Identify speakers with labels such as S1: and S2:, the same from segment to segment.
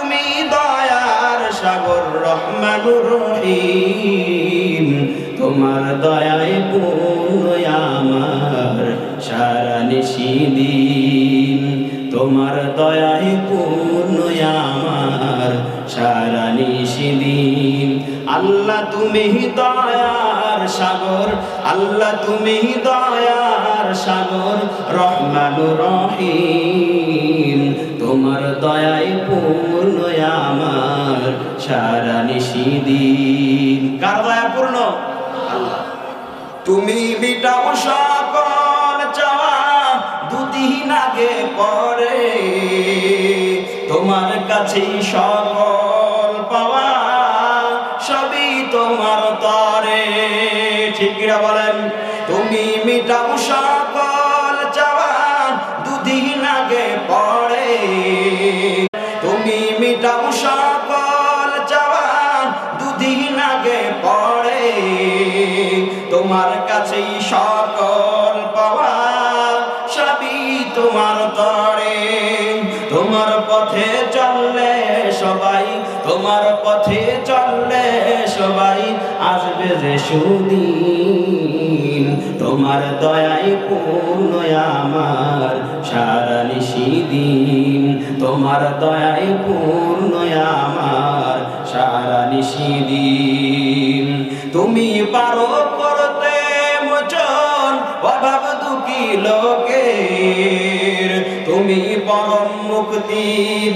S1: তুমি দয়ার সাগর রহমানুর রহিম, তোমার দয়ায় পূর্ণ আমার সারা নিশিদিন, তোমার দয়ায় পূর্ণ আমার সারা নিশিদিন। আল্লাহ তুমি দয়ার সাগর, আল্লাহ তুমি দয়ার সাগর রহমানুর রহিম, তোমার দয়ায় পূর্ণ আমার সারা নিশিদিন। কার দয়া পূর্ণ? আল্লাহ। তুমি মিটাও সকল চাওয়া দুদিন আগে পরে, তোমার কাছেই সকল পাওয়া সবই তোমার তরে। ঠিক কিনা বলেন? তুমি মিটাও সকল চাওয়া দুদিন আগে পরে, তুমি মিটাও সকল চাওয়া দুদিন আগে পরে, তোমার কাছেই সকল পাওয়া সবই তোমার তরে। তোমার পথে চললে সবাই, তোমার পথে চললে সবাই আসবে যে সুদিন, তোমার দয়ায় পূর্ণ আমার সারা নিশিদিন, তোমার দয়ায় পূর্ণ আমার সারা নিশিদিন। তুমি পারো করতে মোচন অভাব দুঃখী লোকের, তুমি পরম মুক্তি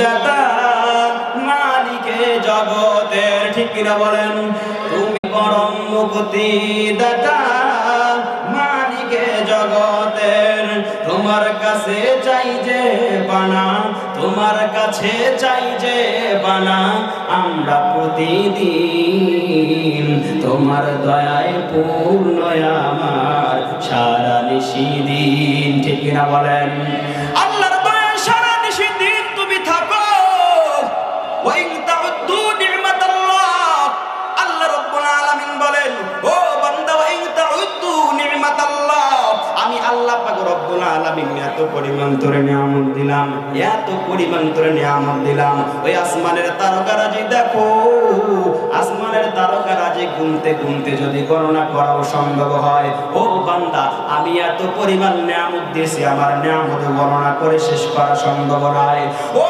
S1: দাতা মালিকে জগতের। ঠিক কিনা বলেন? তুমি পরম মুক্তি দাতা মালিকে জগতের, তোমার কাছে চাই যে বানা, তোমার কাছে চাই যে বানা আমরা প্রতিদিন, তোমার দয়ায় পূর্ণ আমার সারা নিশিদিন। ঠিক কিনা বলেন? আল্লাহর দয়ায় সারা নিশিদিন তুমি থাকো। ওয়া ইন তাউদ্দু নি'মাতাল্লাহ, আল্লাহ রাব্বুল আলামিন বলেন, ও বান্দা ওয়া ইন তাউদ্দু নি'মাতাল্লাহ, আমি আল্লাহ পাক রব্বুল আলামিন এত পরিমাণ তোরে নিয়ামত দিলাম, এত পরিমাণ তোরে নিয়ামত দিলাম। ওই আসমানের তারকারাজি দেখো, আসমানের তারকারাজি গুনতে গুনতে যদি গণনা করাও সম্ভব হয়, ও বান্দা আমি এত পরিমাণ নিয়ামত দিয়েছি, আমার নিয়ামত গণনা করে শেষ করা সম্ভব নয়। ও